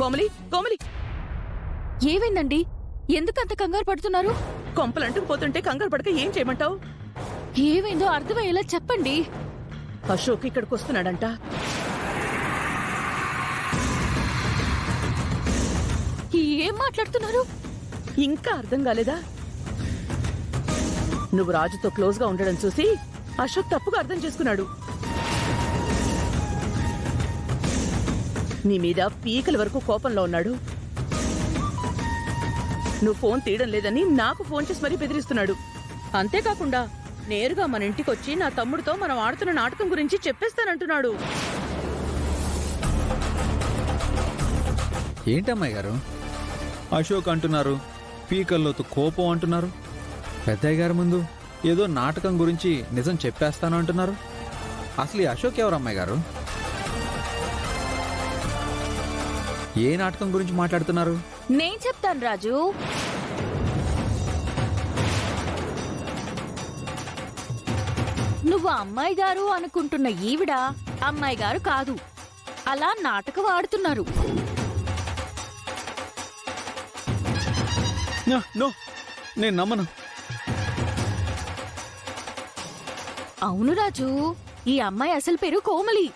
కోమలి, కోమలి, ఏమైందండి? ఎందుకంత కంగారు పడుతున్నారు? కొంపలంటుకు పోతుంటే కంగారు పడక ఏం చేయమంటావు? ఏమైందో అర్థమయ్యేలా చెప్పండి. అశోక్ ఇక్కడికి వస్తున్నాడంట. ఏం మాట్లాడుతున్నారు? ఇంకా అర్థం కాలేదా? నువ్వు రాజుతో క్లోజ్ గా ఉండడం చూసి అశోక్ తప్పుగా అర్థం చేసుకున్నాడు. నీ మీద పీకల వరకు కోపంలో ఉన్నాడు. నువ్వు ఫోన్ తీయడం లేదని నాకు ఫోన్ చేసి మరీ బెదిరిస్తున్నాడు. అంతేకాకుండా నేరుగా మన ఇంటికొచ్చి నా తమ్ముడితో మనం ఆడుతున్న నాటకం గురించి చెప్పేస్తానంటున్నాడు. ఏంటమ్మాయి గారు, అశోక్ అంటున్నారు, పీకల్లోతు కోపం అంటున్నారు, పెద్దయ్య గారి ముందు ఏదో నాటకం గురించి నిజం చెప్పేస్తాను అంటున్నారు. అసలు ఈ అశోక్ ఎవరు అమ్మాయి గారు? ఏ నాటకం గురించి మాట్లాడుతున్నారు? నేను చెప్తాను రాజు. నువ్వు అమ్మాయి గారు అనుకుంటున్న ఈవిడ అమ్మాయి గారు కాదు. అలా నాటకం ఆడుతున్నారు. నో, నేను నమ్మను. అవును రాజు, ఈ అమ్మాయి అసలు పేరు కోమలి.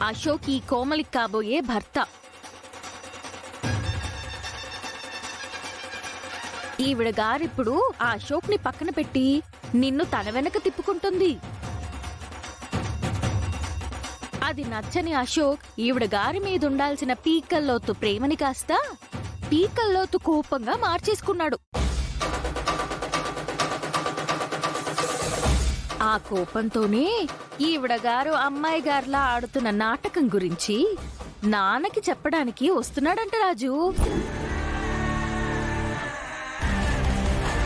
అశోక్ ఈ కోమలికి కాబోయే భర్త. ఈవిడ గారిప్పుడు ఆ అశోక్ ని పక్కన పెట్టి నిన్ను తన వెనక తిప్పుకుంటుంది. అది నచ్చని అశోక్ ఈవిడ గారి మీద ఉండాల్సిన పీకల్లోతు ప్రేమని కాస్త పీకల్లోతు కోపంగా మార్చేసుకున్నాడు. ఆ కోపంతోనే ఈవిడ గారు అమ్మాయి గారిలా ఆడుతున్న నాటకం గురించి నాన్నకి చెప్పడానికి వస్తున్నాడంట రాజు.